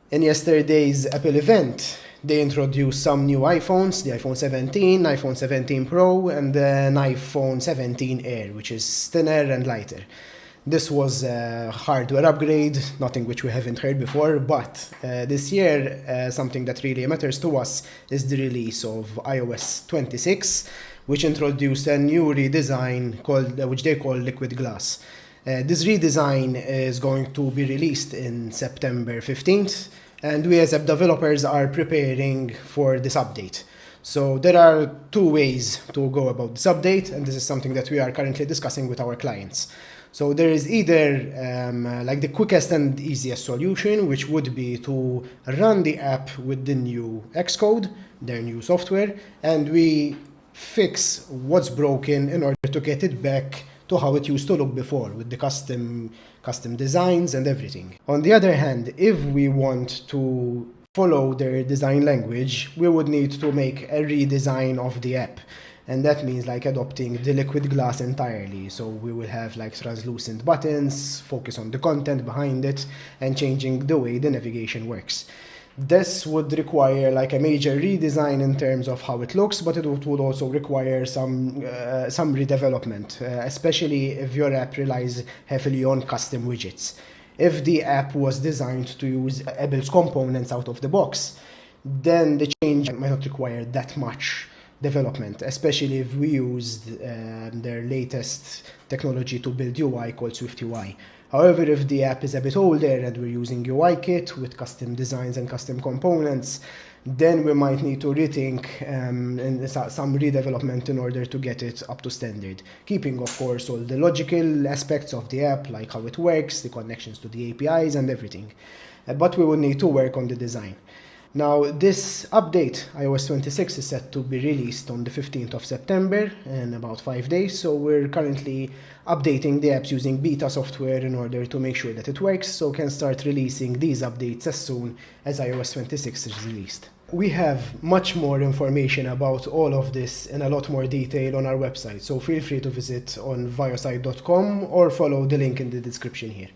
In yesterday's Apple event, they introduced some new iPhones, the iPhone 17, iPhone 17 Pro, and then iPhone 17 Air, which is thinner and lighter. This was a hardware upgrade, nothing which we haven't heard before, but this year something that really matters to us is the release of iOS 26, which introduced a new redesign which they call Liquid Glass. This redesign is going to be released in September 15th, and we as app developers are preparing for this update. So there are two ways to go about this update, and this is something that we are currently discussing with our clients. So there is either like the quickest and easiest solution, which would be to run the app with the new Xcode, their new software, and we fix what's broken in order to get it back to how it used to look before, with the custom designs and everything. On the other hand, if we want to follow their design language, we would need to make a redesign of the app. And that means like adopting the liquid glass entirely. So we will have like translucent buttons, focus on the content behind it, and changing the way the navigation works. This would require like a major redesign in terms of how it looks, but it would also require some redevelopment, especially if your app relies heavily on custom widgets. If the app was designed to use Apple's components out of the box, then the change might not require that much development, especially if we used their latest technology to build UI called SwiftUI. However, if the app is a bit older and we're using UIKit with custom designs and custom components, then we might need to rethink some redevelopment in order to get it up to standard, keeping of course all the logical aspects of the app, like how it works, the connections to the APIs and everything. But we will need to work on the design. Now, this update, iOS 26, is set to be released on the 15th of September in about 5 days, so we're currently updating the apps using beta software in order to make sure that it works, so can start releasing these updates as soon as iOS 26 is released. We have much more information about all of this in a lot more detail on our website, so feel free to visit on viosite.com or follow the link in the description here.